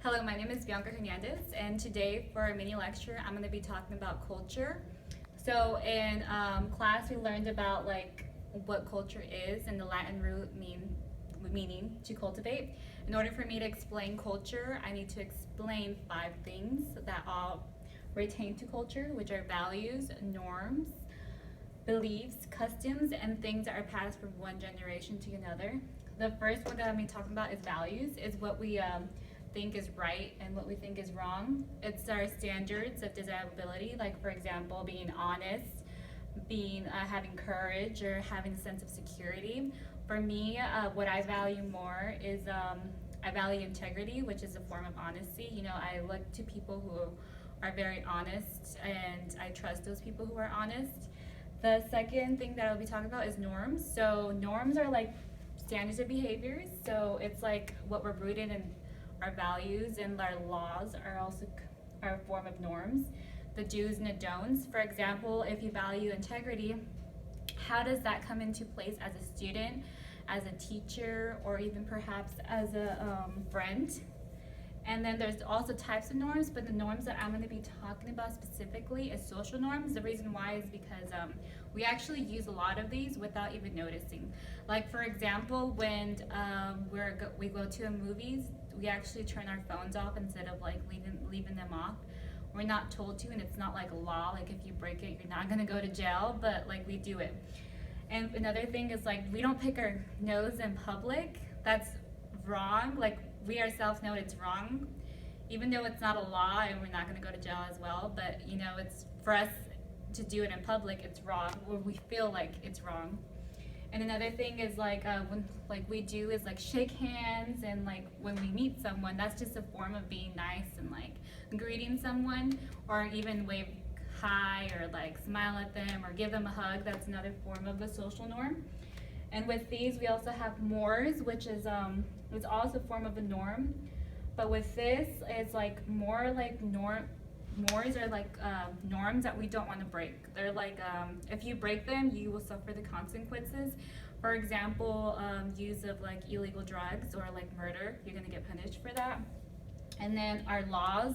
Hello, my name is Bianca Hernandez, and today for our mini lecture, I'm going to be talking about culture. So in class, we learned about what culture is and the Latin meaning to cultivate. In order for me to explain culture, I need to explain 5 things that all retain to culture, which are values, norms, beliefs, customs, and things that are passed from one generation to another. The first one that I'm going to be talking about is values, is what we think is right and what we think is wrong. It's our standards of desirability, like for example, being honest, being having courage, or having a sense of security. For me, what I value more is I value integrity, which is a form of honesty. You know, I look to people who are very honest, and I trust those people who are honest. The second thing that I'll be talking about is norms. So norms are like standards of behaviors. So it's like what we're rooted in our values, and our laws are also a form of norms. The do's and the don'ts. For example, if you value integrity, how does that come into place as a student, as a teacher, or even perhaps as a friend? And then there's also types of norms, but the norms that I'm going to be talking about specifically is social norms. The reason why is because we actually use a lot of these without even noticing. Like for example, when we go to the movies, we actually turn our phones off instead of like leaving them off. We're not told to, and it's not like a law, like if you break it, you're not going to go to jail, but like we do it. And another thing is like we don't pick our nose in public. That's wrong. Like we ourselves know it's wrong, even though it's not a law and we're not going to go to jail as well. But you know, it's for us to do it in public, it's wrong, or we feel like it's wrong. And another thing is when we do is like shake hands, and like when we meet someone, that's just a form of being nice and like greeting someone, or even wave hi or like smile at them or give them a hug. That's another form of a social norm. And with these, we also have mores, which is also a form of a norm. But with this, it's like more like mores are like norms that we don't want to break. They're like if you break them, you will suffer the consequences. For example, use of like illegal drugs or like murder, you're gonna get punished for that. And then our laws,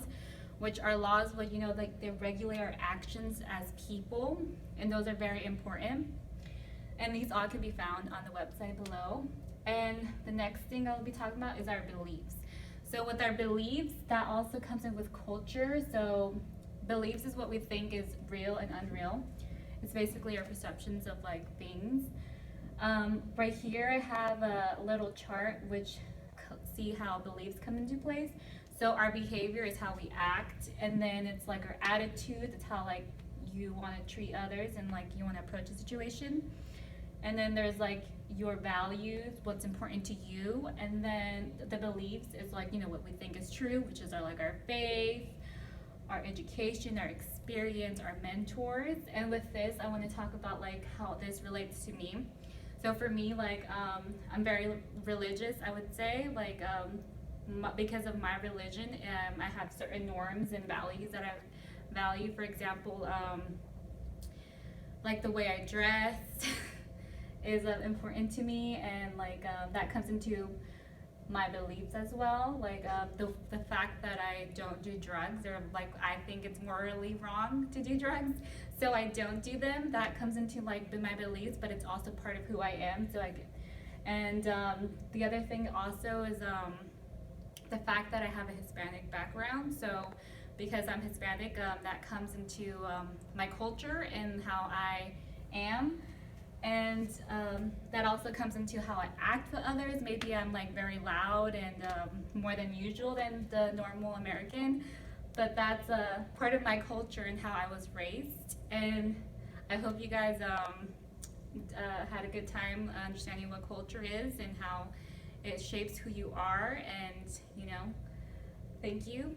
which are laws, like you know, like they regulate our actions as people, and those are very important. And these all can be found on the website below. And the next thing I'll be talking about is our beliefs. So with our beliefs, that also comes in with culture. So beliefs is what we think is real and unreal. It's basically our perceptions of like things. Right here I have a little chart which see how beliefs come into place. So our behavior is how we act, and then it's like our attitude, it's how like you want to treat others and like you want to approach a situation. And then there's like your values, what's important to you, and then the beliefs is like, you know, what we think is true, which is our faith, our education, our experience, our mentors. And with this, I want to talk about like how this relates to me. So for me, like I'm very religious, I would say, like because of my religion, I have certain norms and values that I value. For example, like the way I dress is important to me, and like that comes into my beliefs as well. Like the fact that I don't do drugs, or like I think it's morally wrong to do drugs, so I don't do them. That comes into like my beliefs, but it's also part of who I am. And the other thing also is the fact that I have a Hispanic background. So because I'm Hispanic, that comes into my culture and how I am. And that also comes into how I act with others. Maybe I'm like very loud and more than usual than the normal American, but that's a part of my culture and how I was raised. And I hope you guys had a good time understanding what culture is and how it shapes who you are. And you know, thank you.